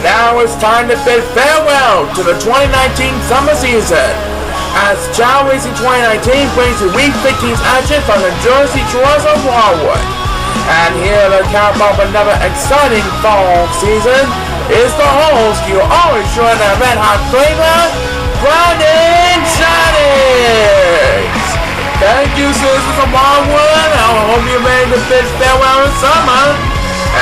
now it's time to bid farewell to the 2019 summer season, as Chao Racing 2019 brings you Week 15's action from the Jersey Shores of Wildwood. And here to cap off another exciting fall season is the host you always sure to have red hot flavor, Brandon Shannings. Thank you, citizens of Wildwood. I hope you made the bid farewell in summer.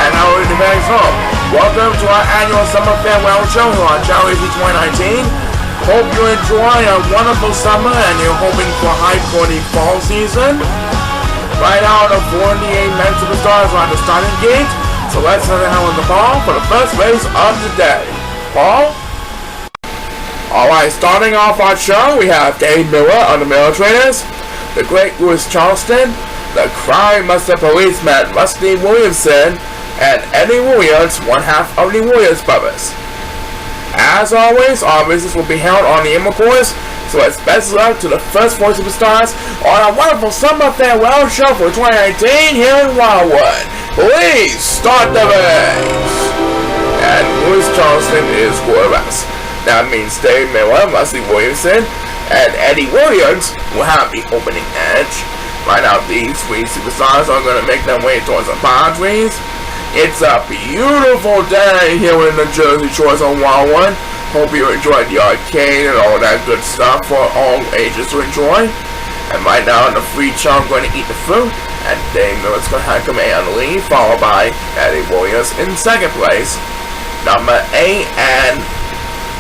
And now we're back home. Welcome to our annual summer farewell show here on Chao Racing 2019. Hope you enjoy a wonderful summer and you're hoping for a high quality fall season. Right now, the 48 men superstars are on the starting gate. So let's head ahead on the ball for the first race of the day. Paul? Alright, starting off our show, we have Dave Miller on the Miller Trainers, the Great Louis Charleston, the Crime Master Policeman Rusty Williamson, and Eddie Williams, one half of the Williams brothers. As always, our races will be held on the Emerald course, so it's best luck to the first four superstars on a wonderful summer farewell show for 2019 here in Wildwood. Please start the race! And Louis Charleston is quarterbacks. That means Dave Miller, Rusty Williamson, and Eddie Williams will have the opening edge. Right now, these three superstars are going to make their way towards the palm trees. It's a beautiful day here in the Jersey Shores of Wildwood. Hope you enjoyed the arcade and all that good stuff for all ages to enjoy. And right now in the free show, I'm going to eat the fruit. And Dave Miller's going to have command on the lead, followed by Eddie Williams in second place. Number 8 and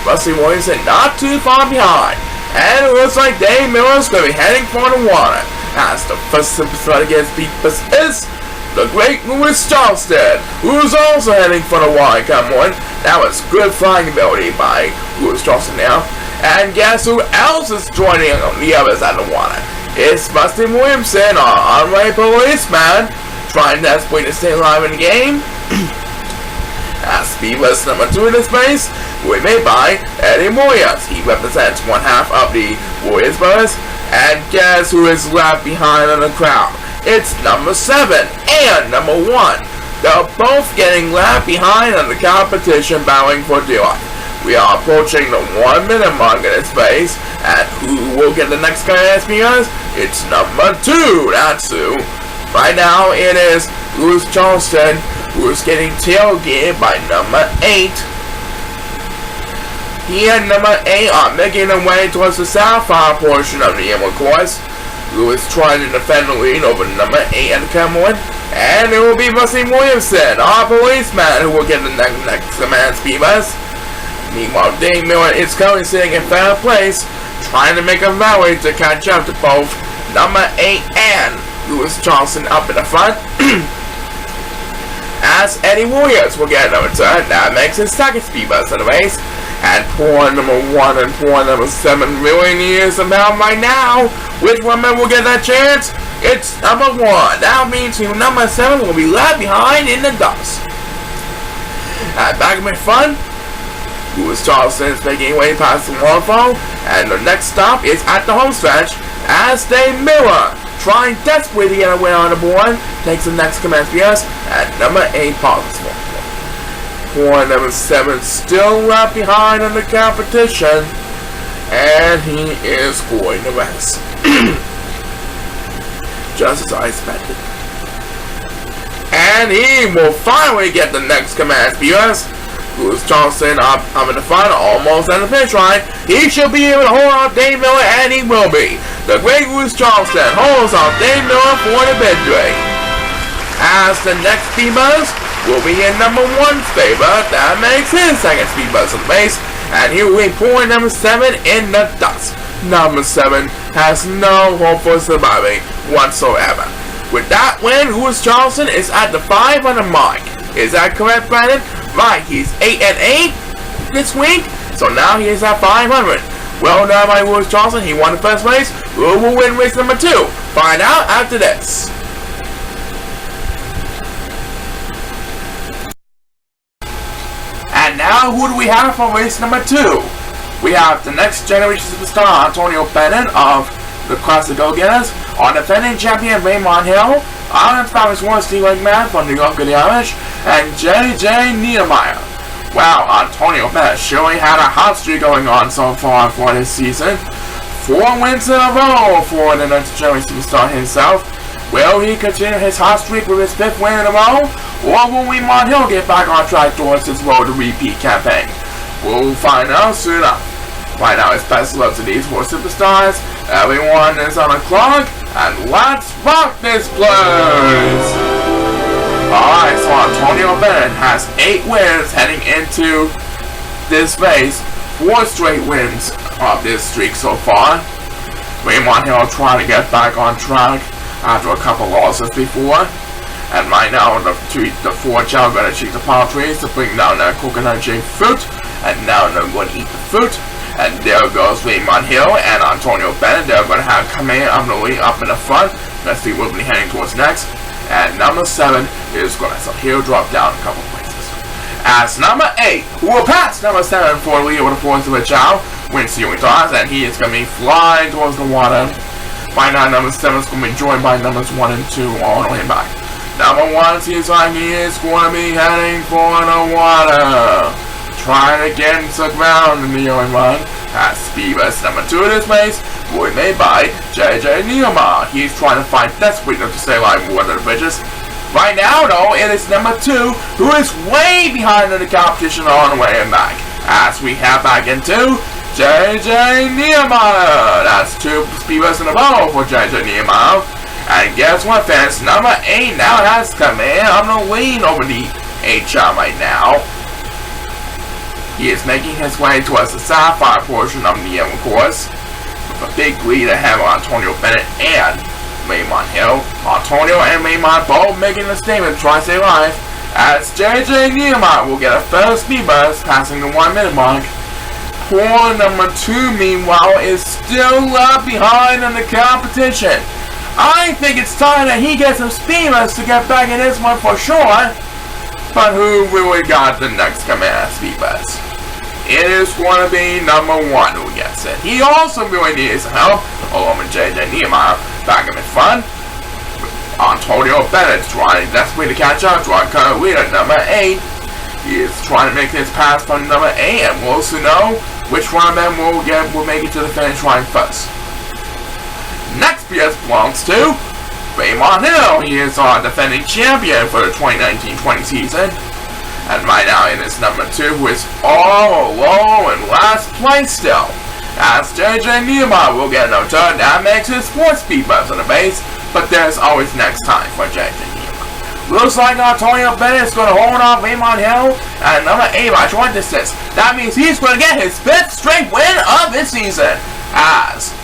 Rusty Williamson not too far behind. And it looks like Dave Miller's going to be heading for the water. As the first superstar to get beat is the Great Louis Charleston, who's also heading for the water. Come on. That was good flying ability by Louis Charleston now. And guess who else is joining the others at the water? It's Rusty Williamson, our unrated policeman, trying desperately to stay alive in the game. As speed race number 2 in this race will be made by Eddie Williams. He represents one half of the Williams brothers. And guess who is left behind in the crowd? It's number 7 and number 1. They're both getting left behind in the competition battling for dear life. We are approaching the 1 minute mark in this race. And who will get the next guy as because it's number 2. That's who. Right now it is Louis Charleston, who is getting tailgated by number 8. He and number 8 are making their way towards the southbound portion of the Emerald course. Louis trying to defend the lead over number 8 and Cameron. And it will be Rusty Williamson, our policeman, who will get the next command speed bus. Meanwhile, Dave Miller is currently sitting in third place, trying to make a rally to catch up to both number 8 and Louis Charleston up in the front. As Eddie Williams will get another turn, that makes his second speed bus in the race. And poor number 1 and poor number 7 really need some help right now. Which one will get that chance? It's number 1. That means number 7 will be left behind in the dust. At back of my fun, Louis Charleston is making way past the waterfall. And the next stop is at the home stretch as Dave Miller, trying desperately to get away on the board, takes the next command PS at number 8 pauses. Poor number 7 still left behind in the competition, and he is going to rest. Just as I expected. And he will finally get the next command PS. Louis Charleston up in the front, almost at the finish line. He should be able to hold off Dave Miller, and he will be. The Great Louis Charleston holds off Dave Miller for the victory. As the next speed bus will be in number 1's favor. That makes his second speed bus in the race. And he will be pouring number 7 in the dust. Number 7 has no hope for surviving whatsoever. With that win, Louis Charleston is at the 500 mark. Is that correct, Brandon? Right, he's 8 and 8 this week. So now he is at 500. Well done by Louis Charleston. He won the first race. Who will win race number 2? Find out after this. And now, who do we have for race number 2? We have the next generation superstar Antonio Bennett of the Classic Go-Getters, our defending champion Raymond Hill, our Spanish War Steve Man from New York and the Irish, and J.J. Niedermeyer. Wow, Antonio Bennett surely had a hot streak going on so far for this season. 4 wins in a row for the next Chao superstar himself. Will he continue his hot streak with his 5th win in a row? Or will Waymon Hill get back on track towards his road to repeat campaign? We'll find out soon enough. Right now, it's best of luck to these 4 superstars. Everyone is on the clock, and let's rock this place! Alright, so Antonio Bennett has 8 wins heading into this race. 4 straight wins of this streak so far. Waymon Hill trying to get back on track after a couple losses before. And right now, the 4 Chao are going to cheat the palm trees to bring down their coconut shaped fruit. And now they're going to eat the fruit. And there goes Waymon Hill and Antonio Bennett. They're going to have command of the lead up in the front. Let's see what we'll be heading towards next. And number 7 is going to, so he'll drop down a couple places. As number 8, who will pass number 7 for the lead with the points of a Chao, wins the toss, and he is going to be flying towards the water. By now, number 7 is going to be joined by numbers 1 and 2 all the way back. Number 1 seems like he is going to be heading for the water, trying to get into the ground in the oil run. As Speedbus number 2 in this race, will be made by JJ Nehemiah. He's trying to find desperately to stay alive with the bridges. Right now, though, it is number 2 who is way behind in the competition on the way and back. As we have back into JJ Nehemiah. That's 2 Speedbus in a row for JJ Nehemiah. And guess what, fans? Number 8 now has command of the lead over the 8 Chao right now. He is making his way towards the sapphire portion of the Emerald course, with a big lead ahead of Antonio Bennett and Waymon Hill. Antonio and Waymon both making a statement to try to stay alive, as JJ Nehemiah will get a first speed bus passing the 1 minute mark. Poor number 2, meanwhile, is still left behind in the competition. I think it's time that he gets some speed bus to get back in this one for sure. But who really got the next command speed bus? It is going to be number 1 who gets it. He also really needs some help, along with JJ Nehemiah back in front. Antonio Bennett trying desperately to catch up to our current leader, number 8. He is trying to make his pass from number 8, and we'll soon know which one of them will make it to the finish line first. Next PS belongs to Waymon Hill. He is our defending champion for the 2019-20 season. And right now it is number 2 who is all alone in last place still. As JJ Nehemiah will get no turn, that makes his 4th speed bus on the base, but there's always next time for JJ Nehemiah. Looks like Antonio Bennett is going to hold off Waymon Hill and number 8 by short distance. That means he's going to get his 5th straight win of this season. As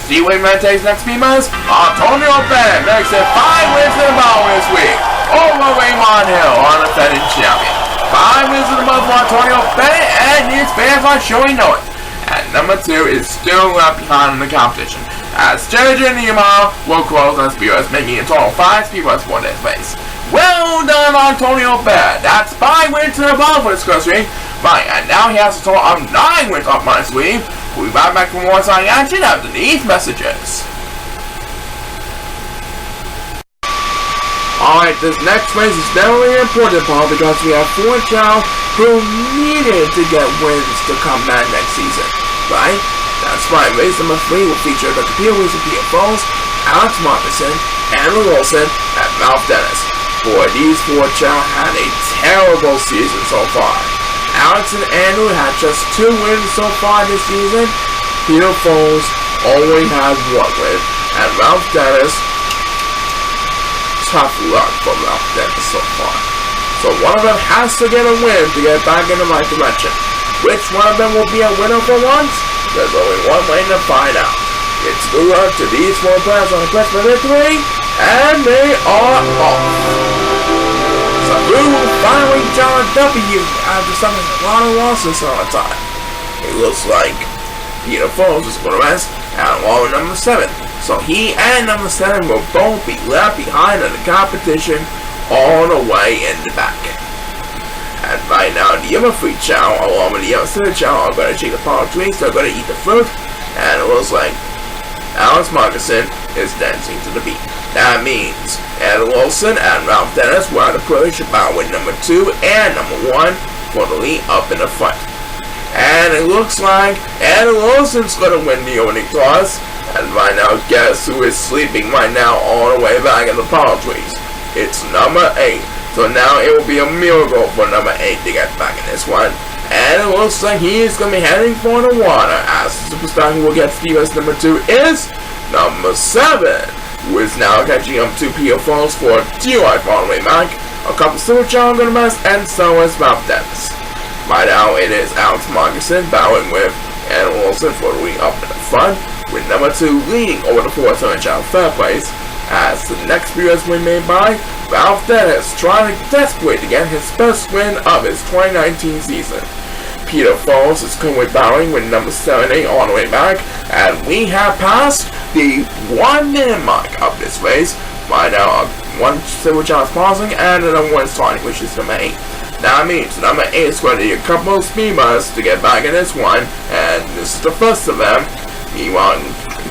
Seaway takes next speed bus, Antonio Bennett makes it 5 wins in a row this week over Waymon Hill on the defending champion. 5 wins in a row for Antonio Bennett, and his fans are showing know it. And number 2 is still left behind in the competition, as JJ Nehemiah will close on speed bus, making a total 5 speed bus for this race. Well done, Antonio Bennett. That's 5 wins in a row for this country. Right, and now he has a total of 9 wins up my sleeve. We'll be right back for more exciting action after these messages. Alright, this next race is very important, Paul, because we have 4 Chao who needed to get wins to come back next season, right? That's right, race number 3 will feature the computer wheels of Peter Foles, Alex Martinson, Andrew Wilson, and Ralph Dennis. Boy, these 4 Chao had a terrible season so far. Alex and Andrew had just 2 wins so far this season. Peter Foles only had 1 win, and Ralph Dennis, tough luck for Ralph Dennis so far. So one of them has to get a win to get back in the right direction. Which one of them will be a winner for once? There's only one way to find out. It's good luck to these 4 players on the quest for victory, and they are off. So who will finally John W after suffering a lot of losses all the time? It looks like Peter Foles is going to rest at along with number 7. So he and number 7 will both be left behind in the competition all the way in the back. And right now the other 3 Chao along with the other 7 Chao are going to take the palm trees. They're going to eat the fruit. And it looks like Alex Martinson is dancing to the beat. That means Ed Wilson and Ralph Dennis will have the privilege of battle with number 2 and number 1 for the lead up in the front. And it looks like Adam Wilson's gonna win the opening toss. And right now, guess who is sleeping right now all the way back in the palm trees? It's number 8. So now it will be a miracle for number 8 to get back in this one. And it looks like he is going to be heading for the water, as the superstar who will get Stevens number 2 is number 7, who is now catching up to Peter Falls for DUI all the way back. A couple super John going to mess, and so is Ralph Dennis. Right now it is Alex Markinson battling with Adam Wilson for the lead up in the front, with number 2 leading over the 4-turn child third place, as the next view has been made by Ralph Dennis, trying to desperate to get his first win of his 2019 season. Peter Falls is currently battling with number 78 all the way back, and we have passed the 1 minute mark of this race. Right now, one silver child is pausing, and another one is starting, which is number 8. That means number 8 is going to need a couple of speed bumps to get back in this one, and this is the first of them. Meanwhile,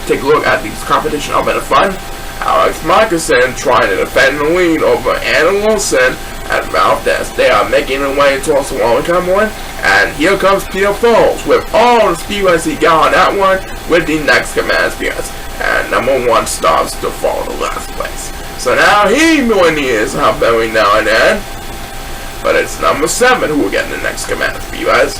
take a look at the competition up in the front. Alex Markinson trying to defend the lead over Adam Wilson and Ralph Dennis. They are making their way towards the wall come one, and here comes Peter Falls with all the speedways he got on that one with the next command speeds. And number 1 starts to fall to last place. So now he really is up every now and then. But it's number 7 who will get the next command speedways.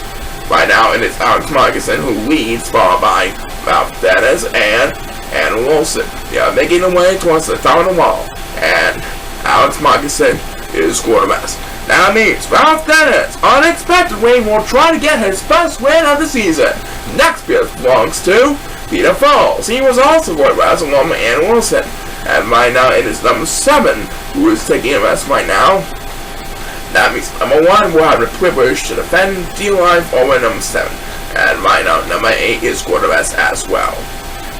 Right now it is Alex Markinson who leads, followed by Ralph Dennis and Adam Wilson. They are making their way towards the top of the wall, and Alex Markinson is quarterback. That means Ralph Dennis, unexpectedly, will try to get his first win of the season. Next belongs to Peter Falls. He was also quarterback along with Adam Wilson, and right now it is number 7 who is taking a rest right now. That means number 1 will have the privilege to defend D-line over number 7, and right now number 8 is quarterback as well.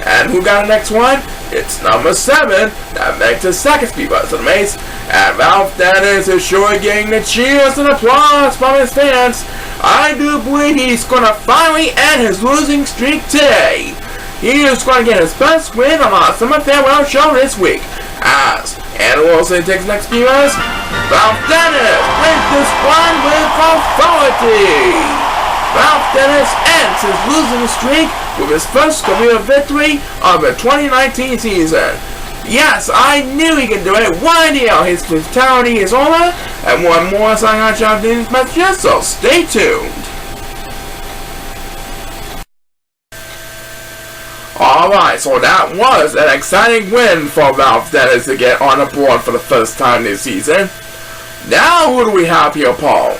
And who got the next one? It's number 7 that makes the second speed bus of the race. And Ralph Dennis is sure getting the cheers and applause from his fans. I do believe he's going to finally end his losing streak today. He is going to get his first win on our summer farewell show this week. As Adam Wilson takes the next speed bus, Ralph Dennis wins this one with authority. Ralph Dennis ends his losing streak with his first career victory of the 2019 season. Yes, I knew he could do it. One deal, his brutality is over, and one more song on Chao Race's messages, so stay tuned. Alright, so that was an exciting win for Ralph Dennis to get on the board for the first time this season. Now who do we have here, Paul?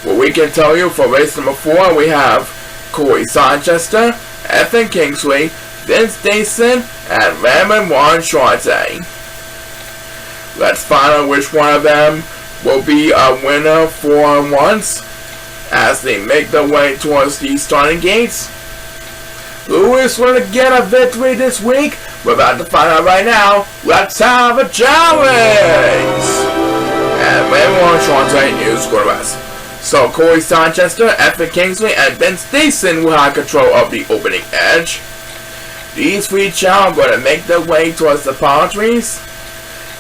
Well, we can tell you for race number 4, we have Corey Sanchester, Ethan Kingsley, Vince Dayson, and Raymond Warren Shorty. Let's find out which one of them will be a winner for once as they make their way towards the starting gates. Who is going to get a victory this week? We're about to find out right now. Let's have a Chao race! And Raymond Warren Shorty is quarterback. So Corey Sanchester, Ethan Kingsley, and Vince Dayson will have control of the opening edge. These 3 Chao are going to make their way towards the palm trees.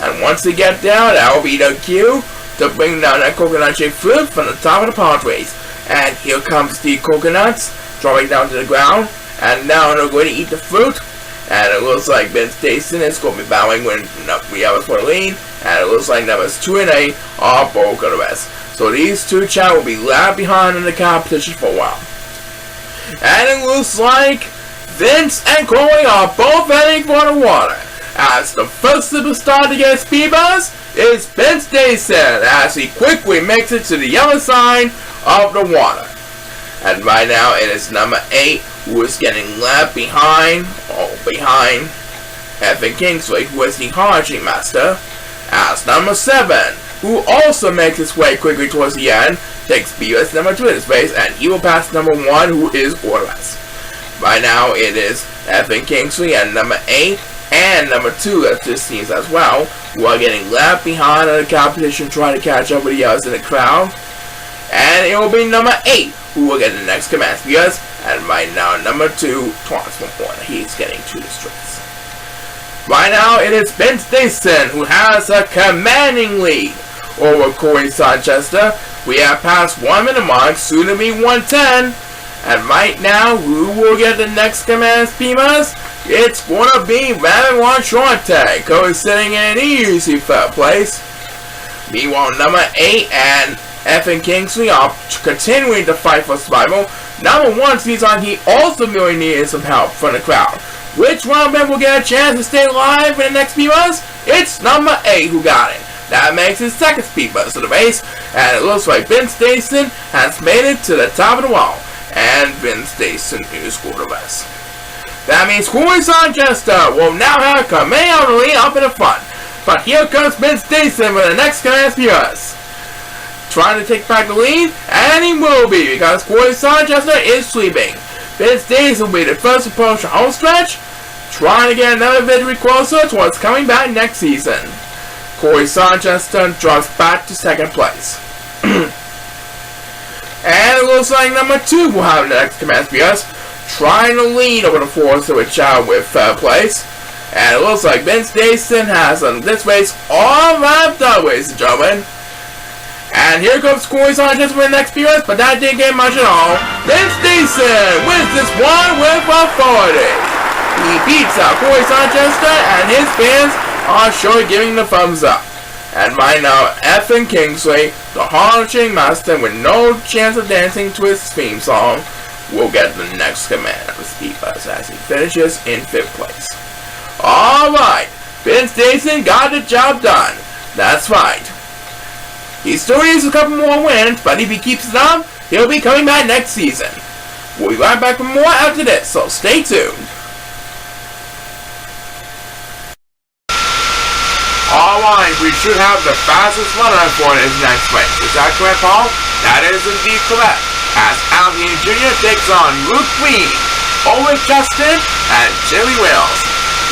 And once they get there, that will be the cue to bring down that coconut-shaped fruit from the top of the palm trees. And here comes the coconuts dropping down to the ground. And now they're going to eat the fruit. And it looks like Vince Dayson is going to be bowing when we have us for the lead. And it looks like numbers 2 and 8 are both going to rest. So these 2 Chao will be left behind in the competition for a while. And it looks like Vince and Corey are both heading for the water. As the first superstar to get speed bumps is Vince Dayson, as he quickly makes it to the other side of the water. And right now it is number 8 who is getting left behind Evan Kingsley, who is the harnessing master. As number 7, who also makes his way quickly towards the end, takes BS number 2 in his race, and he will pass number 1, who is quarterback. Right now it is Evan Kingsley and number 8 and number 2, that's his teams as well, who are getting left behind in the competition trying to catch up with the others in the crowd. And it will be number 8 who will get the next command spears, and right now number 2, Thomas Moore, he's getting to the streets. Right now it is Vince Dayson who has a commanding lead over Corey Sanchester, We have passed 1 minute mark, soon to be 110. And right now, who will get the next command Speedbus? It's gonna be Rabbit One Shortag, who is sitting in an easy 3rd place. Meanwhile, number 8 and F. Kingsley are continuing to fight for survival. Number 1 seems like he also really needed some help from the crowd. Which one of them will get a chance to stay alive in the next Speedbus? It's number 8 who got it. That makes his 2nd Speedbus of the race, and it looks like Ben Stason has made it to the top of the wall. And Ben Stason is scored the rest. That means Corey Sanchester will now have command of the lead up in the front. But here comes Ben Stason with the next command Speedbus. Trying to take back the lead, and he will be because Corey Sanchester is sleeping. Ben Stason will be the first approach the home stretch, trying to get another victory closer towards coming back next season. Corey Sanchester drops back to 2nd place. And it looks like number 2 will have the next command Speedbus, trying to lead over the force with Chao with 3rd place. And it looks like Ben Stason has this race all wrapped up, ladies and gentlemen. And here comes Corey Sanchester with the next Speedbus, but that didn't get much at all. Ben Stason wins this one with authority. He beats out Corey Sanchester, and his fans are sure giving the thumbs up. And right now, F. Kingsley, the Harnessing Master with no chance of dancing to his theme song, will get the next command of the Speedbus as he finishes in 5th place. Alright, Ben Stason got the job done. That's right. He still needs a couple more wins, but if he keeps it up, he'll be coming back next season. We'll be right back for more after this, so stay tuned. Alright, we should have the fastest runner for this next race. Is that correct, Paul? That is indeed correct. As Alvin Jr. takes on Luke Green, Owen Justin, and Jimmy Wells.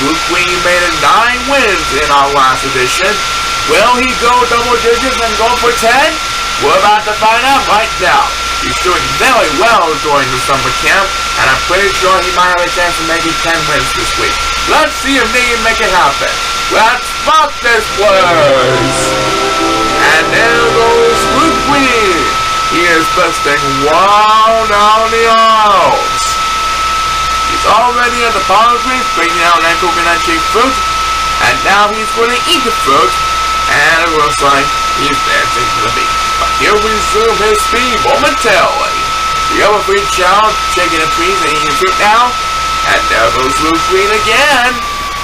Luke Green made it 9 wins in our last edition. Will he go double digits and go for 10? We're about to find out right now. He's doing very well during the summer camp, and I'm pretty sure he might have a chance of making 10 wins this week. Let's see if they can make it happen. Let's rock this place! And there goes Luke Green. He is busting wild down the aisles. He's already at the palm trees, bringing out an coconut-shaped fruit, and now he's going to eat the fruit, and it looks like he's dancing to the beat. But he'll resume his speed momentarily. The other 3 Chao shaking the trees and eating fruit now, and there goes Luke Green again.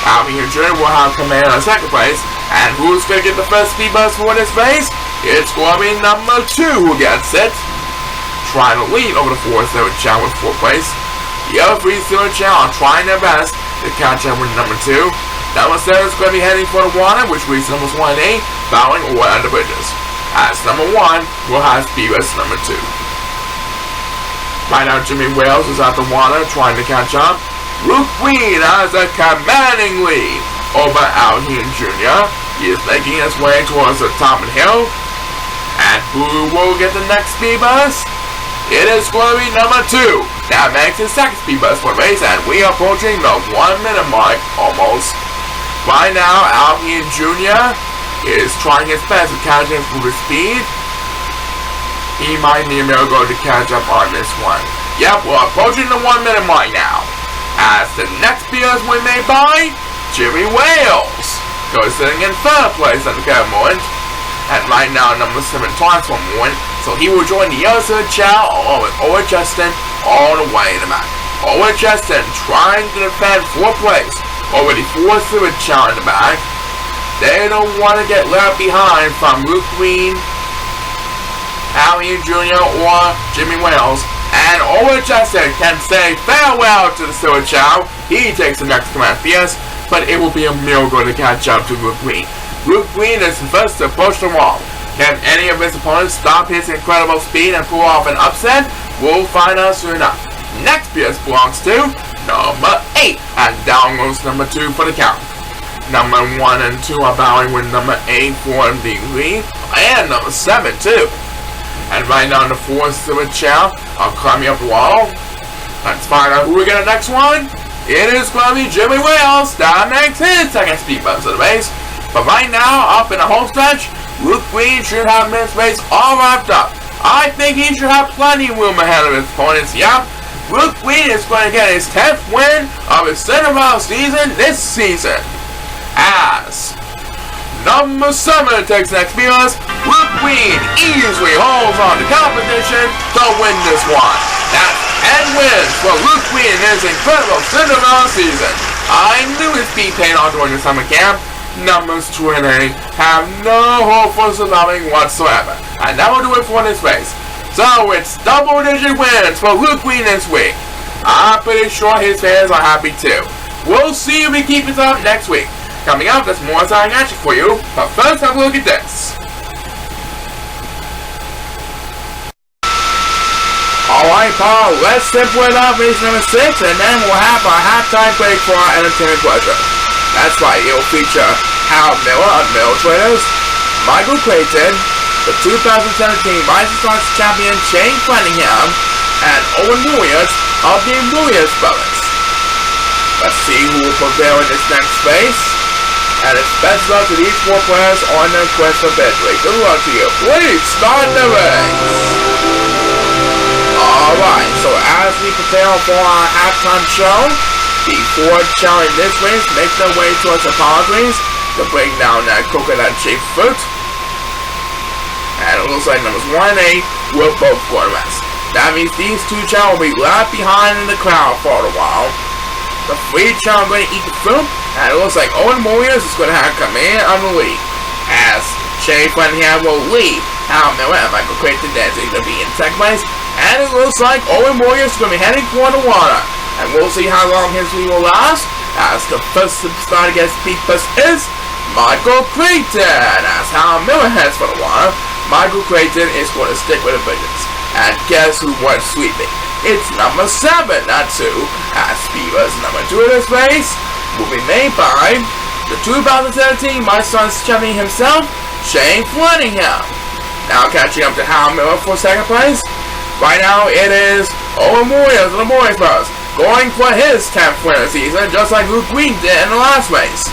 Alvin Jr. will have command on 2nd place, and who's going to get the first Speedbus for this race? It's going to be number 2 who gets it. Trying to lead over the 4-7 Chao with 4th place. The other 3-0 Chao are trying their best to catch up with number 2. Number 7 is going to be heading for the water, which reaches numbers 1 and 8, bowing or under bridges. As number 1 will have Speedbus number 2. Right now, Jimmy Wales is at the water trying to catch up. Luke Green has a commanding lead over Alvin Jr. He is making his way towards the top of the hill. And who will get the next Speedbus? It is going to be number 2. That makes his 2nd Speedbus for the race, and we are approaching the 1 minute mark almost. Right now, Alvin Jr. is trying his best to catch him for his speed. He might need a miracle to catch up on this one. Yep, we're approaching the 1 minute mark now. As the next Speedbus we made by Jimmy Wales, who is sitting in 3rd place at the current moment. And right now, number 7 taunts one moment, so he will join the other side Chao along with Owen Justin all the way in the back. Owen Justin trying to defend 4th place. Already 4-0 Chao in the back. They don't want to get left behind from Luke Green, Alvin Jr. or Jimmy Wales. And Owen Justin can say farewell to the Silver Chao. He takes the next command PS, but it will be a miracle to catch up to Luke Green. Luke Green is the first to approach the wall. Can any of his opponents stop his incredible speed and pull off an upset? We'll find out soon enough. Next PS belongs to number 8, and down goes number 2 for the count. Number 1 and 2 are bowing with number 8 for the lead, and number 7 too. And right now the 4-0 Chao are climbing up the wall. Let's find out who we get the next one. It is going to be Jimmy Wales. That makes his 2nd Speedbus of the race. But right now, up in the home stretch, Luke Green should have his race all wrapped up. I think he should have plenty of room ahead of his opponents. Yep, Luke Green is going to get his 10th win of his Cinderella season this season. As number 7 takes next because Luke Green easily holds on to competition to win this one. That's 10 wins for Luke Green in his incredible Cinderella season. I knew his speed paid off during the summer camp. Numbers 2 and 8 have no hope for surviving whatsoever, and that will do it for this race. So it's double-digit wins for Luke Green this week. I'm pretty sure his fans are happy too. We'll see if we keep this up next week. Coming up, there's more exciting action for you, but first have a look at this. Alright, Paul, let's simple it up race number 6, and then we'll have our halftime break for our entertainment pleasure. That's right, it'll feature Hal Miller of Miller Traders, Michael Clayton, the 2017 Rising Stars champion Shane Cunningham, and Owen Williams of the Williams Brothers. Let's see who will prevail in this next race. And it's best luck to these 4 players on their quest for victory. Good luck to you. Please start the race. Alright, so as we prepare for our halftime show, the 4 challenge this race make their way towards the palm trees to bring down that coconut-shaped fruit. And it looks like numbers 1 and 8 will both go to rest. That means these 2 challenge will be left behind in the crowd for a while. The 3 challenge are going to eat the fruit, and it looks like Owen Warriors is going to have command on the lead. As Shane Cunningham will lead, Hal Miller and Michael Clayton dancing to be in second place, and it looks like Owen Warriors is going to be heading for the water. And we'll see how long his lead will last, as the first superstar to get speed first is Michael Clayton. As Hal Miller heads for the water, Michael Clayton is going to stick with the Visions. And guess who went sweeping? It's number 7, not 2, as Beaver's number 2 in this race will be made by the 2017 My Son's champion himself, Shane Cunningham. Now catching up to Hal Miller for second place. Right now it is Owen Williams of the Boys Brothers going for his 10th win of the season, just like Luke Green did in the last race.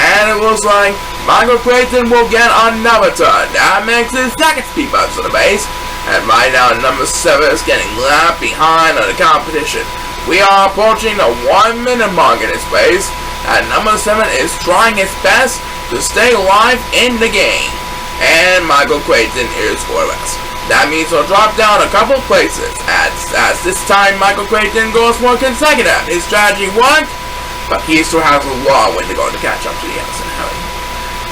And it looks like Michael Clayton will get another turn. That makes his second speed bump of the race. And right now number 7 is getting left behind on the competition. We are approaching the 1 minute mark in this race. And number 7 is trying his best to stay alive in the game. And Michael Clayton is for us. That means he'll drop down a couple places. As this time Michael Clayton goes for consecutive. His strategy worked, but he still has a long way to go to catch up to the Anderson Harry.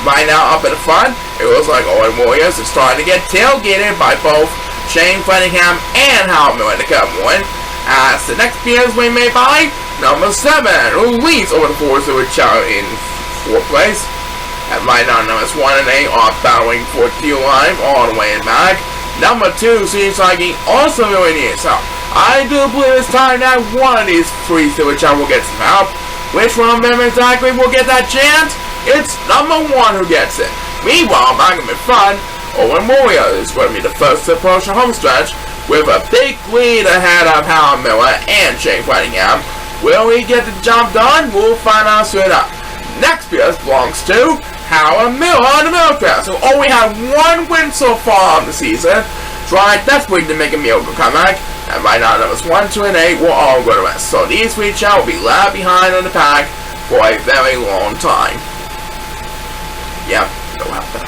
Right now up in the front, it looks like Owen Warriors is starting to get tailgated by both Shane Cunningham and Hal Miller in the Cup 1. As the next appearance we made by number 7, who leads over the force with Chao in 4th place. And right now numbers 1 and 8 are battling for Teal Line all the way in back. Number 2 seems like he also really needs help. I do believe it's time that one of these 3 Silver Chao will get some help. Which one of them exactly will get that chance? It's number 1 who gets it. Meanwhile, back in front, Owen Warriors is going to be the first to approach the home stretch with a big lead ahead of Hal Miller and Shane Cunningham. Will he get the job done? We'll find out soon enough. Next appearance belongs to Hal Miller on the Miller Crowd, who only had 1 win so far on the season. Tried desperately to make a miracle comeback, and right now numbers 1, 2, and 8 will all go to rest. So these 3 Chao will be left behind on the pack for a very long time. Yep, no help there.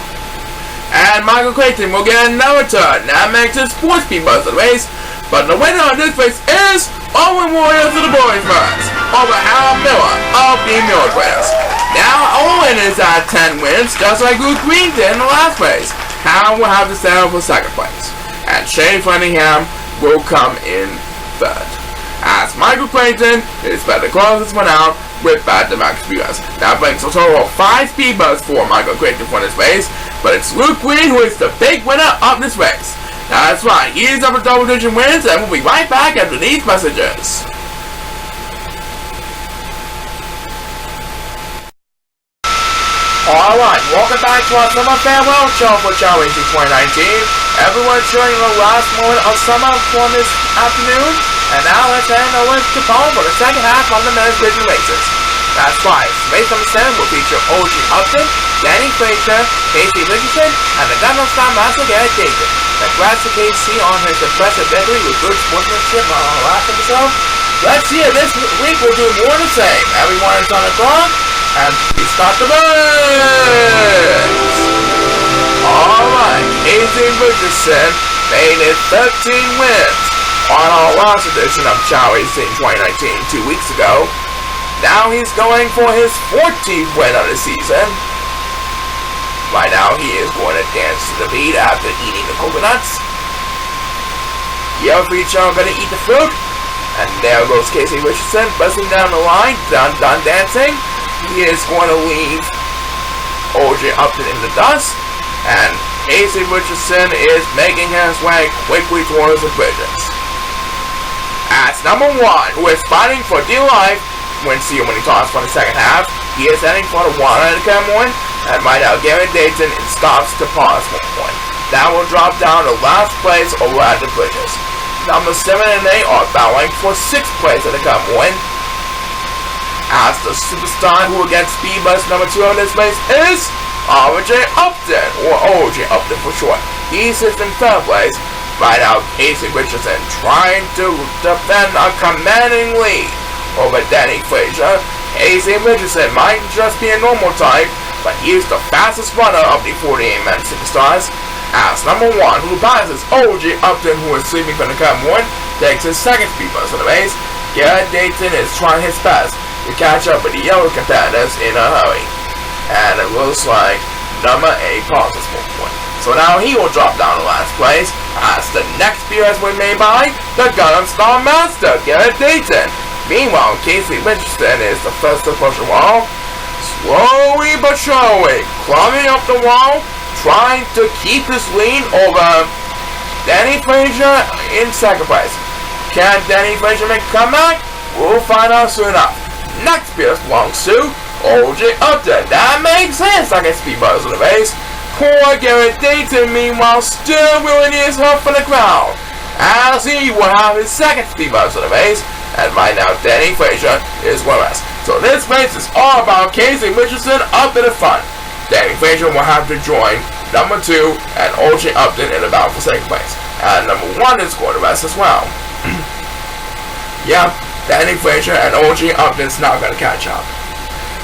And Michael Clayton will get another turn. That makes his 4th speed buzz of the race. But the winner of this race is Owen Warriors of the Boys Brothers over Hal Miller of the Miller Traders. Now Owen is at 10 wins, just like Luke Green did in the last race. Hal will have to settle for second place. And Shane Cunningham will come in 3rd. As Michael Clayton is about to close this one out with back-to-back speed buzz. That brings a total of 5 speed buzz for Michael Clayton for this race. But it's Luke Green who is the big winner of this race. That's right, he's up with double-digit wins, and we'll be right back after these messages. Alright, welcome back to our summer farewell show for Chao Racing 2019. Everyone's showing the last moment of summer for this afternoon. And now let's hand over to Paul for the second half of the men's bridging races. That's right, race number 7 will feature O.G. Upton, Danny Fraser, Casey Richardson, and the Gunner Star Master Garrett David. Congrats to KC on his impressive victory with good sportsmanship on our last episode. Let's see if this week we'll do more of the same. Everyone is on the clock, and we start the race! Alright, Casey Richardson made it 13 wins on our last edition of Chao Racing 2019 2 weeks ago. Now he's going for his 14th win of the season. Right now he is going to dance to the beat after eating the coconuts. The other three children are going to eat the fruit. And there goes Casey Richardson buzzing down the line, done dancing. He is going to leave OJ Upton in the dust. And Casey Richardson is making his way quickly towards the bridges. As number 1, who is fighting for dear life, when he talks for the second half, he is heading for the 100 one. And right now, Gary Dayton stops to pause 1 point. That will drop down to last place over at the bridges. Number 7 and 8 are battling for 6th place at the Cup win. As the superstar who will get speed bus number 2 on this race is OJ Upton, or OJ Upton for short. He sits in 3rd place. Right now, Casey Richardson trying to defend a commanding lead over Danny Frazier. Casey Richardson might just be a normal type, but he is the fastest runner of the 48-man superstars. As number 1, who passes OJ Upton, who is sleeping from the Cup 1, takes his 2nd speed bus of the race. Garrett Dayton is trying his best to catch up with the yellow competitors in a hurry. And it looks like number 8 pauses 1 point. So now he will drop down to last place, as the next speed bus was made by the Gun Star Master, Garrett Dayton. Meanwhile, Casey Richardson is the first to push the wall. Slowly but surely, climbing up the wall, trying to keep his lead over Danny Frazier in 2nd place. Can Danny Frazier make a comeback? We'll find out soon enough. Next speed belongs to OJ Upton. That makes sense, I can speed buzz of the race. Poor Garrett Dayton, meanwhile, still willing his help for the crowd, as he will have his 2nd speed buzz of the race. And right now, Danny Frazier is with us. So this race is all about Casey Richardson up in the front. Danny Frazier will have to join number 2 and OJ Upton in the battle for 2nd place. And number 1 is going to rest as well. Yeah, Danny Frazier and OJ Upton's not going to catch up.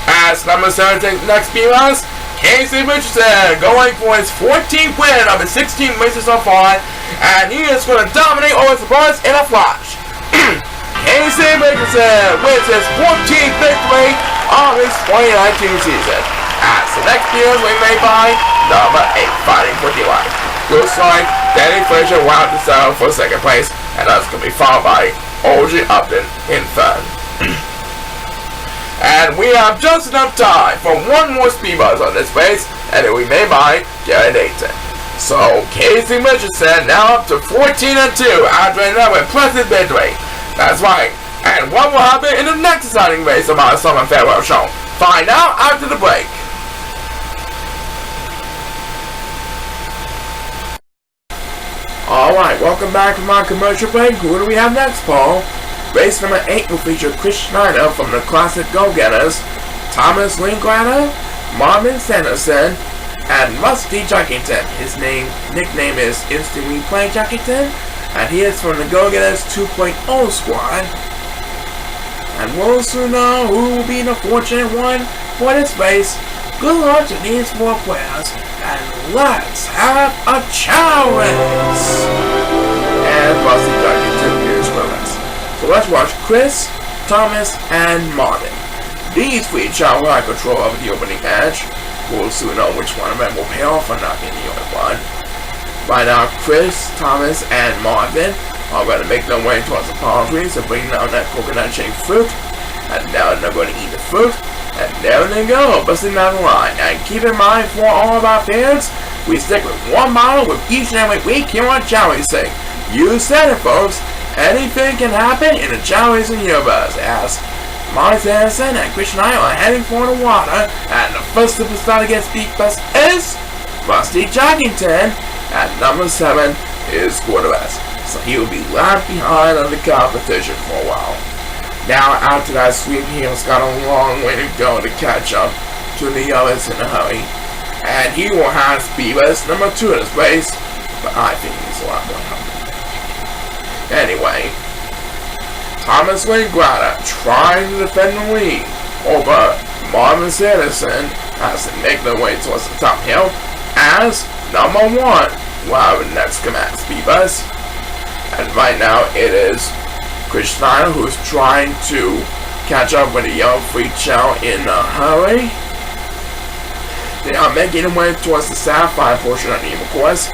As number 7 takes the next speed bus, Casey Richardson going for his 14th win of his 16 races so far. And he is going to dominate over the bus in a flash. Casey Richardson wins his 14th victory of his 2019 season. As the next year we made by number 8 fighting for dear life. Looks like Danny Frazier will have to settle for 2nd place, and that's going to be followed by OJ Upton in 3rd. And we have just enough time for 1 more speed buzz on this race, and it will be made by Garrett Dayton. So Casey Richardson now up to 14-2 after another impressive victory. That's right. And what will happen in the next exciting race of our Summer Farewell Show? Find out after the break. Alright, welcome back from our commercial break. Who do we have next, Paul? Race number 8 will feature Chris Schneider from the Classic Go-Getters, Thomas Linklater, Marvin Sanderson, and Rusty Jackington. His nickname is Instant Replay Jackington, and he is from the Go-Getters 2.0 squad. And we'll soon know who will be the fortunate one for this race. Good luck to these 4 players, and let's have a Chao race! And Rusty Jackington is with us. So let's watch Chris, Thomas, and Marvin. These 3 Chao will have control over the opening match. We'll soon know which one of them will pay off for not being the only one. Right now, Chris, Thomas, and Marvin are going to make their way towards the palm trees and bring down that coconut-shaped fruit. And now they're going to eat the fruit. And there they go, busting down the line. And keep in mind, for all of our fans, we stick with 1 model with each and every week here on Chao Racing. You said it, folks. Anything can happen in the Chao Racing universe, as Mark Sanderson and Chris and I are heading for the water. And the first superstar to get speed bus is Rusty Jackington. At number 7 is Quarterbass, so he will be left behind on the competition for a while. Now after that sweep, he's got a long way to go to catch up to the others in a hurry. And he will have speed bus number 2 in this race, but I think he's so that won't happen. Anyway, Thomas Wayne Grata trying to defend the lead over Marvin Sanderson as they make their way towards the top hill as number 1 will have the next command speed bus. And right now it is Chris Steiner who is trying to catch up with the young Free Chao in a hurry. They are making their way towards the Sapphire portion of the Evil course.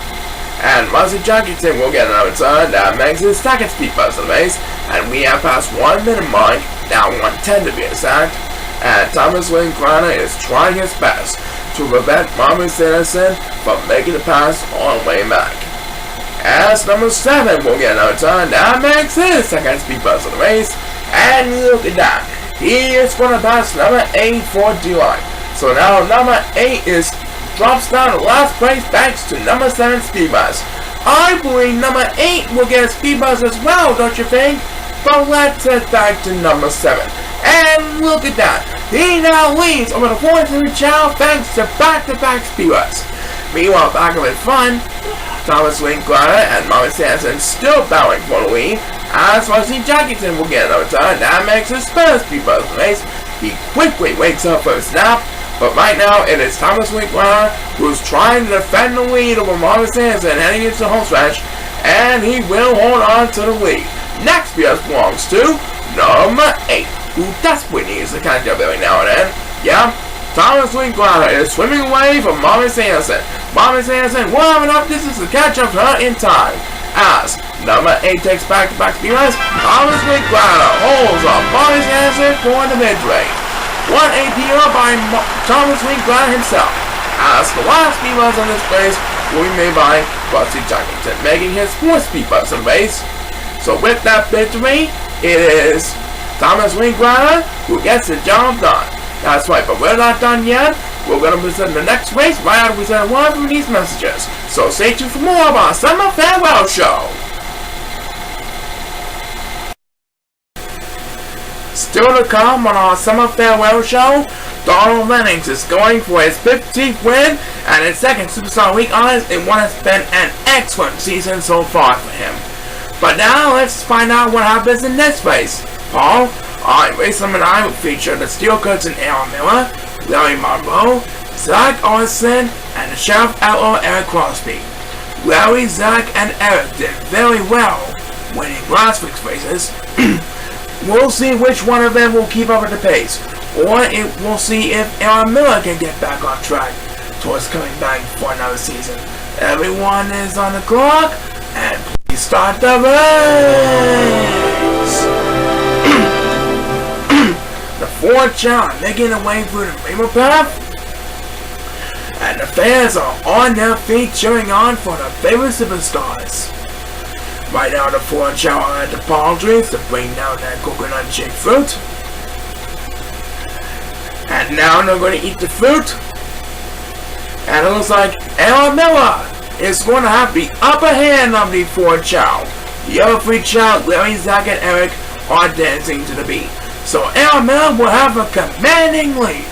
And Rusty Jackington will get another turn that makes his second speed bus of the race. And we have passed 1 minute mark, now 1:10 to be exact. And Thomas Wayne Grana is trying his best to prevent Marvin Sanderson from making the pass on the way back. As number 7 will get another turn that makes his second speed bus of the race. And look at that, he is going to pass number 8 for DUI. So now number 8 drops down to last place thanks to number 7 speed bus. I believe number 8 will get a speed bus as well, don't you think? But let's head back to number 7. And look at that, he now leads over the 4-3 Chao thanks to back-to-back speed bus. Meanwhile, back up in front, Thomas Wayne Grata and Marvin Sanderson still battling for the lead. As Rusty Jackington will get another turn that makes his first speed bus race. He quickly wakes up for a snap. But right now, it is Thomas Wayne Grata who's trying to defend the lead over Marvin Sanderson heading into the home stretch, and he will hold on to the lead. Next BS belongs to number 8, who desperately needs to catch up every now and then. Yeah, Thomas Wayne Grata is swimming away from Marvin Sanderson. Marvin Sanderson will have enough distance to catch up to her in time. As number 8 takes back-to-back speed bus, Thomas Wayne Grata holds up Marvin Sanderson for the mid-race. 1-8 DO by Thomas Wayne Grata himself, as the last speed bus on this race will be made by Rusty Jackington, making his 4th speed bus on the race. So with that victory, it is Thomas Wayne Grata who gets the job done. That's right, but we're not done yet. We're going to present the next race right after we send one from these messages. So stay tuned for more of our Summer Farewell Show. Still to come on our Summer Farewell Show, Donald Lennings is going for his 15th win and his second Superstar Week honors in what has been an excellent season so far for him. But now let's find out what happens in this race. Paul, alright, race number 9 will feature the Steel Curtain Aaron Miller, Larry Monroe, Zach Orson, and the Sheriff Outlaw Eric Crosby. Larry, Zach, and Eric did very well winning last week's races. We'll see which one of them will keep up with the pace, or we'll see if Aaron Miller can get back on track towards coming back for another season. Everyone is on the clock, and please start the race! The 4 Chao making their way through the Rainbow Path, and the fans are on their feet cheering on for their favorite superstars. Right now, the 4 Chao are at the palm trees to bring down that coconut shaped fruit. And now they're going to eat the fruit. And it looks like Aaron Miller is going to have the upper hand of the 4 Chao. The other 3 Chao, Larry, Zach, and Eric, are dancing to the beat. So Aaron Miller will have a commanding lead.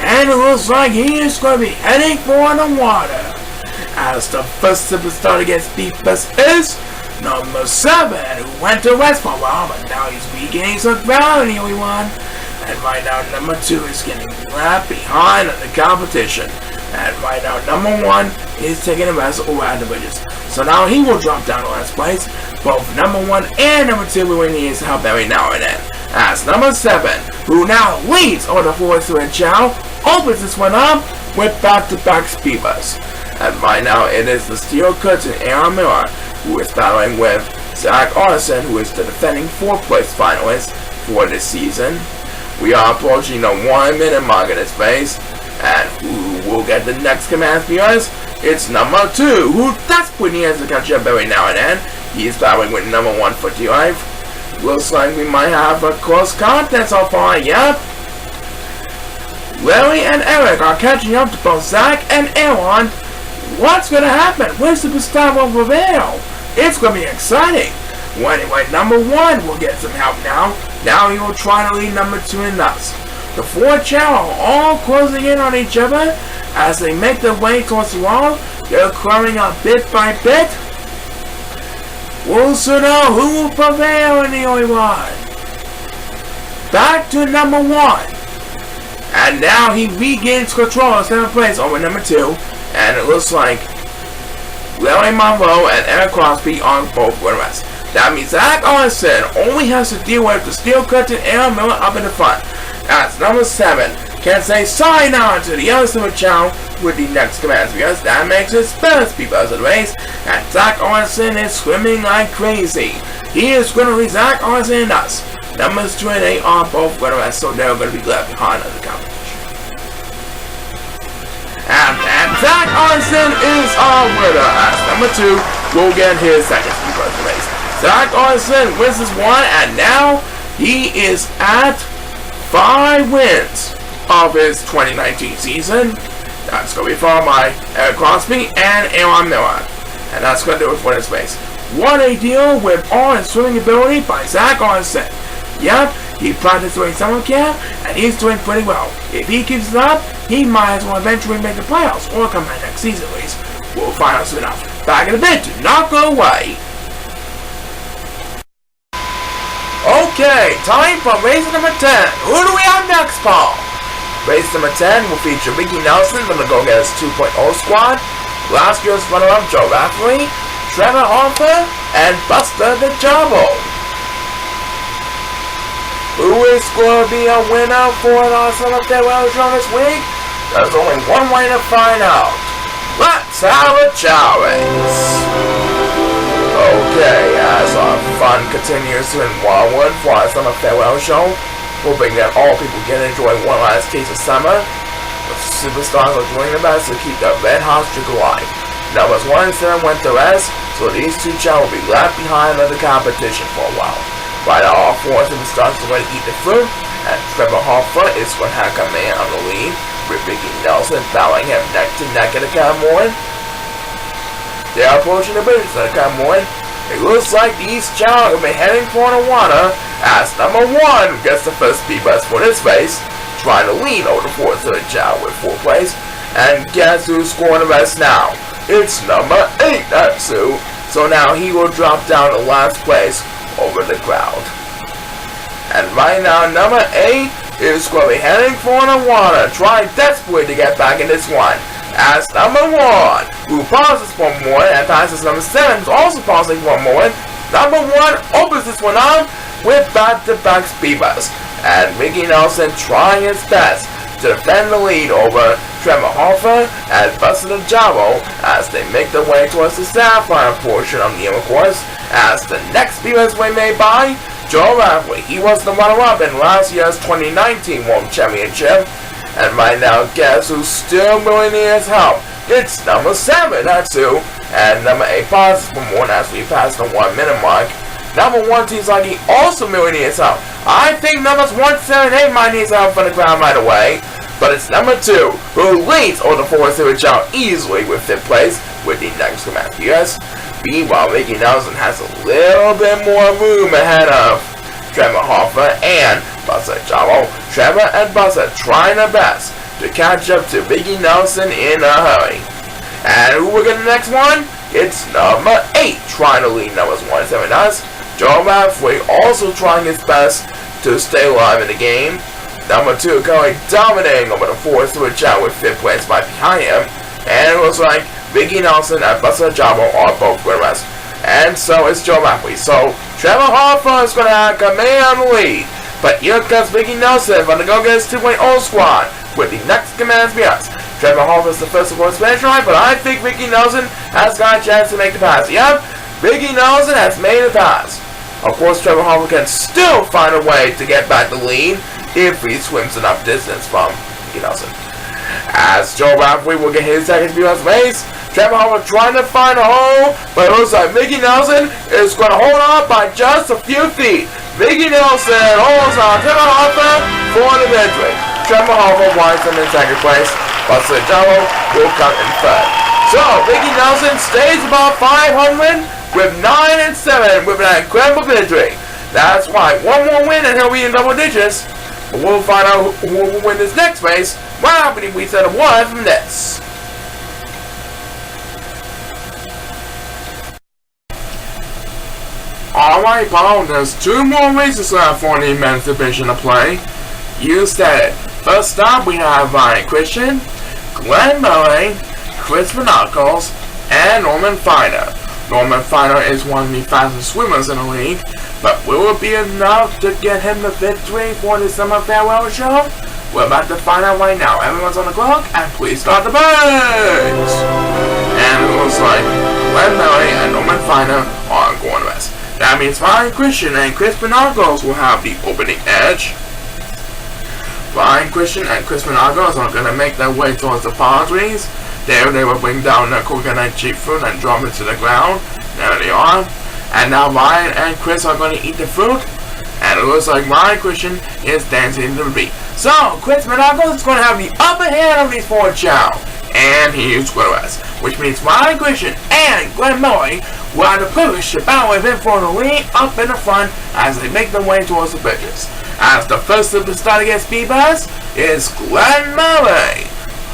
And it looks like he is going to be heading for the water. As the first superstar to get speed bus is number 7, who went to West for a while, but now he's regaining some ground, everyone. And right now, number 2 is getting left behind in the competition. And right now, number 1 is taking the rest over at the bridges. So now he will drop down to last place. Both number 1 and number 2 will need his help every now and then. As number 7, who now leads over the 4-3 Chao, opens this one up with back-to-back speed bus. And right now, it is the Steel Curtain Aaron Miller who is battling with Zach Orson, who is the defending 4th place finalist for this season. We are approaching the 1 minute mark in this race, and who will get the next command speed bus? It's number 2, who desperately has to catch up every now and then. He is battling with number 1 for DLife. Looks like we might have a close contest so far, yep. Larry and Eric are catching up to both Zach and Aaron. What's going to happen? Which superstar will prevail? It's going to be exciting. Well, anyway, number 1 will get some help now. Now he will try to lead number 2 and us. The 4 Chao are all closing in on each other as they make their way towards the wall. They're climbing up bit by bit. We'll soon know who will prevail in the only one. Back to number 1. And now he regains control of 7th place over number 2. And it looks like Larry Monroe and Eric Crosby are both winners. That means Zach Arson only has to deal with the steel curtain Aaron Miller up in the front. That's number 7. Can say sorry now to the other Super Chow with the next commands because that makes his first because of the race. And Zach Arson is swimming like crazy. He is going to lead Zach Arson and us. Numbers 2 and 8 are both winners, so they're going to be left behind on the competition. And Zach Arson is our winner as number 2 will get his second speed of the race. Zach Arson wins this one, and now he is at 5 wins of his 2019 season. That's going to be followed by Eric Crosby and Aaron Miller. And that's going to do it for this race. What a deal with all his swimming ability by Zach Arson. Yep, he practiced during summer camp, and he's doing pretty well. If he keeps it up, he might as well eventually make the playoffs or come back next season at least. We'll find out soon enough. Back in a bit, do not go away. Okay, time for race number 10. Who do we have next, Paul? Race number 10 will feature Mickey Nelson from the Go-Getters 2.0 squad, last year's runner-up Joe Rafferty, Trevor Harper, and Buster the Jumbo. Who is going to be a winner for the Summer Farewell Show this week? There's only one way to find out. Let's have a Chao race. Okay, as our fun continues in Wildwood for our Summer Farewell Show, hoping that all people can enjoy one last taste of summer, the superstars are doing their best to keep the red hot streak alive. Numbers 1 and 7 went to rest, so these 2 Chao will be left behind in the competition for a while. Right now, all 4 superstars are going to eat the fruit, and Trevor Harper is going to have command on the lead, with Mickey Nelson battling him neck to neck in the Cameron. They are approaching the bridge in the Cameron. It looks like these Chao will be heading for the water, as number 1 gets the first speed bus for this race, trying to lead over the 4th to the Chao with 4th place. And guess who's scoring the rest now? It's number 8, that's who. So now he will drop down to last place over the crowd. And right now, number 8 is going to be heading for the water, trying desperately to get back in this one. As number 1, who pauses for more and passes number 7, who's also pausing for more. Number 1 opens this one up with back-to-back speed bus. And Mickey Nelson trying his best to defend the lead over Trevor Harper and Buster the Jumbo as they make their way towards the sapphire portion of the inner course. As the next speed bus was made by Joe Rafferty. He was the runner-up in last year's 2019 World Championship. And right now, guess who's still really needs help? It's number 7, that's who. And number 8 pauses for more as we pass the 1 minute mark. Number 1 seems like he also really needs help. I think numbers 1, 7, 8 might need help from the crowd right away. But it's number 2 who leads over the 4th Super Chow easily with 5th place with the next command. Yes. Meanwhile, Mickey Nelson has a little bit more room ahead of Trevor Harper and Buster Jumbo. Trevor and Buster trying their best to catch up to Mickey Nelson in a hurry. And who will get the next one? It's number 8 trying to lead numbers 1 and 7 us. Joe Rafferty also trying his best to stay alive in the game. Number 2 currently dominating over the 4th Super Chow with 5th place right behind him. And it looks like Mickey Nelson and Buster Jumbo are both going to rest. And so is Joe Rafferty. So Trevor Harper is going to have command on the lead. But here comes Mickey Nelson from the Go-Getters 2.0 squad with the next commands behind us. Trevor Harper is the first of all Spanish right, but I think Mickey Nelson has got a chance to make the pass. Yep, Mickey Nelson has made a pass. Of course, Trevor Harper can still find a way to get back the lead if he swims enough distance from Mickey Nelson. As Joe Rafferty will get his second speed race, Trevor Harper trying to find a hole, but it looks like Mickey Nelson is going to hold on by just a few feet. Mickey Nelson holds on Trevor Harper for the victory. Trevor Harper winds him in second place, Buster Jumbo will come in third. So Mickey Nelson stays above 500 with 9 and 7 with an incredible victory. That's why one more win and he'll be in double digits. But we'll find out who will win this next race right after we set a one from this. Alright, Paul, there's 2 more races left for the men's division to play. You said it. First up, we have Ryan Christian, Glenn Murray, Chris Knuckles, and Norman Finer. Norman Finer is one of the fastest swimmers in the league, but will it be enough to get him the victory for the summer farewell show? We're about to find out right now. Everyone's on the clock, and please start the birds! And it looks like Glenn Murray and Norman Finer are going west. That means Ryan Christian and Chris Knuckles will have the opening edge. Ryan Christian and Chris Knuckles are going to make their way towards the palm trees. There they will bring down the coconut cheap fruit and drop it to the ground. There they are. And now Ryan and Chris are going to eat the fruit. And it looks like Ryan Christian is dancing to the beat. So, Chris Knuckles is going to have the upper hand of these 4 Chao. And he is going to rest. Which means Ryan Christian and Glenn Murray will have to push the battle with him for the lead up in the front as they make their way towards the bridges. As the first to start against Speedbus is Glenn Murray.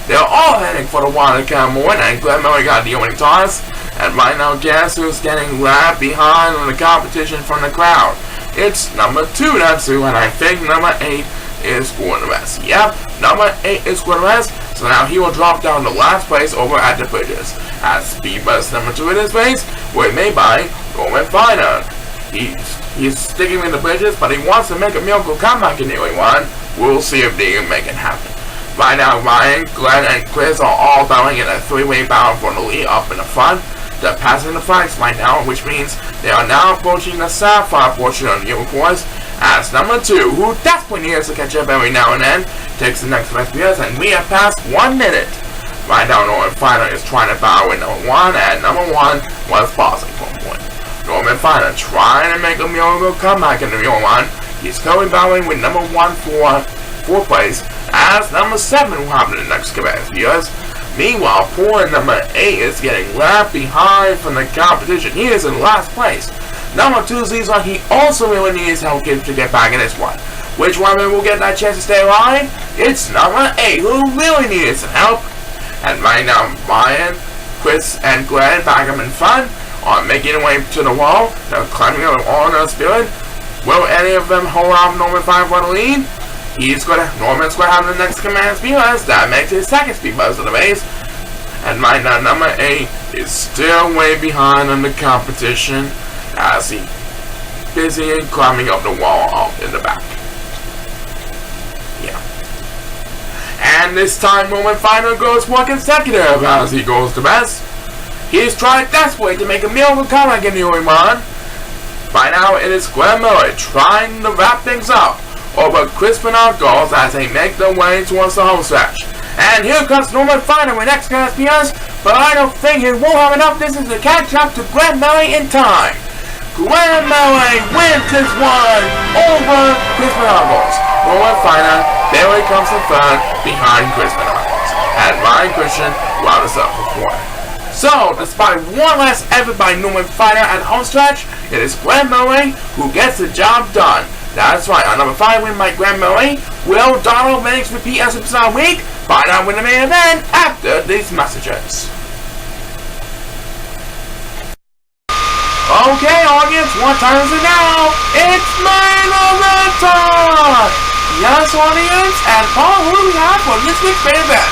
They're all heading for the water Cameron, and Glenn Murray got the opening toss. And right now, guess who's getting left behind in the competition from the crowd? It's number 2, that's who, and I think number 8 is going to rest. Yep, number 8 is going to rest, so now he will drop down to last place over at the bridges. As Speedbus number 2 in this race, were made by Norman Finer. He's sticking in the bridges, but he wants to make a miracle comeback in the early one. We'll see if they can make it happen. Right now, Ryan, Glenn, and Chris are all battling in a 3-way battle for the lead up in the front. They're passing the flags right now, which means they are now approaching the sapphire portion of the course. As number 2, who desperately needs to catch up every now and then, takes the next best years, and we have passed 1 minute. Right now, Norman Finer is trying to battle with number 1, and number 1 was pausing for a point. Norman Finer trying to make a miracle comeback in the real one. He's currently battling with number 1 for 4th place, as number 7 will have the next command years. Meanwhile, poor number 8 is getting left behind from the competition. He is in last place. Number 2 seems like he also really needs help to get back in this one. Which one will get that chance to stay alive? It's number 8 who really needs some help. And right now, Ryan, Chris, and Glenn back up in front are making their way to the wall. They're climbing up on their spirit. Will any of them hold out Norman 5 for the lead? Norman's going to have the next command Speedbus. That makes his second Speedbus of the race. And right now, number 8 is still way behind on the competition as he busy and climbing up the wall up in the back. Yeah. And this time, Norman Finer goes 1 consecutive as he goes to best. He's trying desperately to make a miracle comeback in the early run. By now, it is Glenn Murray trying to wrap things up over Chris Knuckles as they make their way towards the home stretch. And here comes Norman Finer with next SPS, but I don't think he will have enough distance to catch up to Glenn Murray in time. Glenn Murray wins this one over Chris Knuckles. Norman Finer barely comes in third behind Chris Knuckles. And Ryan Christian wound us up for 4. So, despite one last effort by Norman Finer at home stretch, it is Glenn Murray who gets the job done. That's right, on number 5 win by Glenn Murray. Will Donald Lennox repeat as Superstar Week? Find out when the main event after these messages. Okay, audience, what time is it now? It's main event time! Yes, audience, and Paul, who do we have for this week's main event?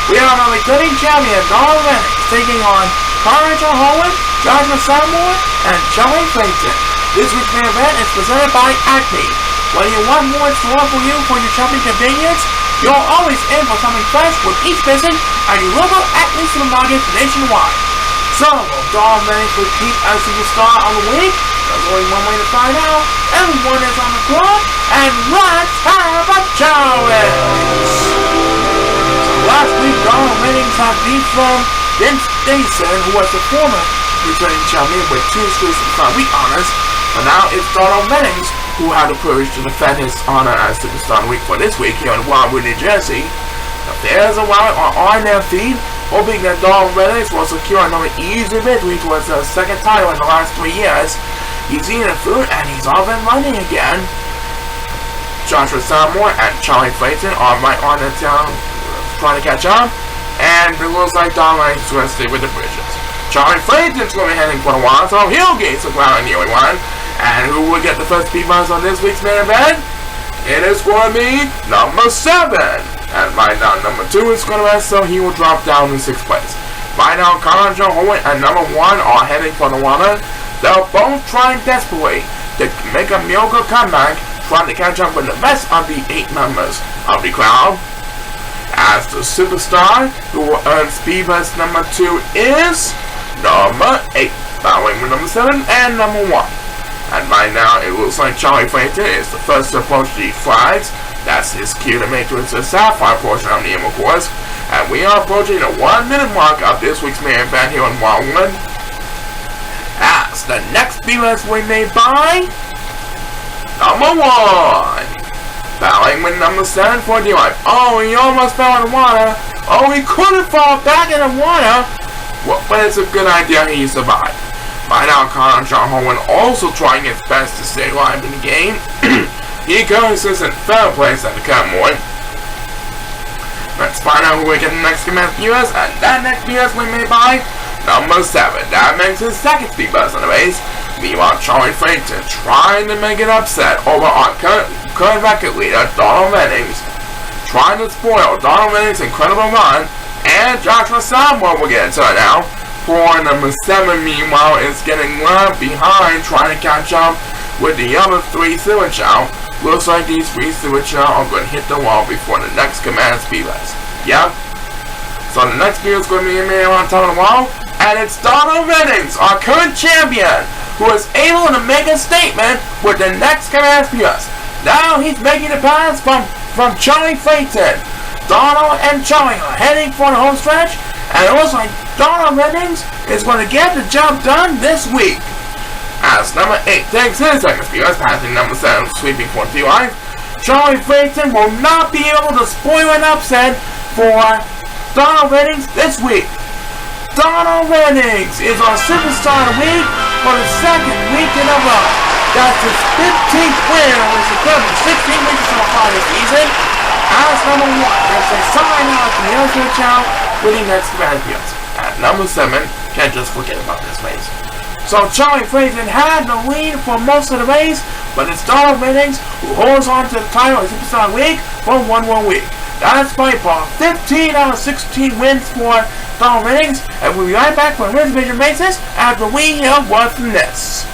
We have our returning champion, Donald Lennox, taking on Carter Howard, Joshua Samuel, and Joey Clayton. This week's main event is presented by Acme. Whether you want more in store for you for your shopping convenience, you're always in for something fresh with each visit at your local Acme supermarket nationwide. So, will Donald Lennox repeat as Superstar on the week? There's only one way to find out. Everyone is on the clock, and let's have a challenge! Last week, Donald Lennox had beat from Vince Mason, who was the former returning champion with 2 exclusive Superstar Week honors. But now it's Donald Lennox who had the privilege to defend his honor as Superstar Week for this week here in Wildwood, New Jersey. The fans of Wildwood are on their feet, hoping that Donald Lennox will secure another easy victory towards the 2nd title in the last 3 years. He's eating the food and he's off and running again. Joshua Samuel and Charlie Clayton are right on the town trying to catch up, and it looks like Donald Lennox is going to stay with the bridges. Charlie Clayton's going to be heading for the wall, so he'll gain some ground in the early one. And who will get the first speed bumps on this week's main event? It is going to be number 7. And right now, number 2 is going to rest, so he will drop down in 6th place. Right now, Connor and Joe Owen and number 1 are heading for the water. They're both trying desperately to make a miracle comeback, trying to catch up with the rest of the 8 members of the crowd. As the superstar who will earn speed bumps number 2 is number 8, following with number 7 and number 1. And right now, it looks like Charlie Frater is the first to approach the flags. That's his cue to make it to the sapphire portion of the Emerald course. And we are approaching the 1 minute mark of this week's main event here in Wildwood. As the next speed bumps we made by number 1. Bowing with number 7 for D-Life. Oh, he almost fell in the water. Oh, he couldn't fall back in the water. Well, but it's a good idea he survived. By now, Connor John Owen also trying his best to stay alive in the game. He currently sits in 3rd place at the current point. Let's find out who we get the next command viewers, and that next viewers we made by number 7. That makes his 2nd speed bump on the race. Meanwhile, Charlie Frater trying to make it upset over our current record leader, Donald Reddings. Trying to spoil Donald Reddings' incredible run, and Joshua Samuel will get into it now. For number 7, meanwhile, is getting left behind, trying to catch up with the other 3 Silver Chow. Looks like these 3 Silver Chow are going to hit the wall before the next command speed bumps. Yep. So the next speed is going to be a man on top of the wall, and it's Donald Reddings, our current champion, who is able to make a statement with the next command speed bumps. Now he's making the pass from Charlie Frater. Donald and Charlie are heading for the home stretch, and it looks like Donald Reddings is going to get the job done this week. As number 8 takes his 2nd speed bump, passing number 7, sweeping for D-Life, Charlie Frater will not be able to spoil an upset for Donald Reddings this week. Donald Reddings is our superstar of the week for the 2nd week in a row. That's his 15th win, which is equivalent to 16 weeks so far this season. As number 1, there's a sign out to the other Chow with the next command fields. At number 7, can't just forget about this race. So Charlie Frater had the lead for most of the race, but it's Donald Reddings who holds on to the title of Superstar of the Week for one more week. That's by far 15 out of 16 wins for Donald Reddings, and we'll be right back for the Wins Division races after we hear word from this.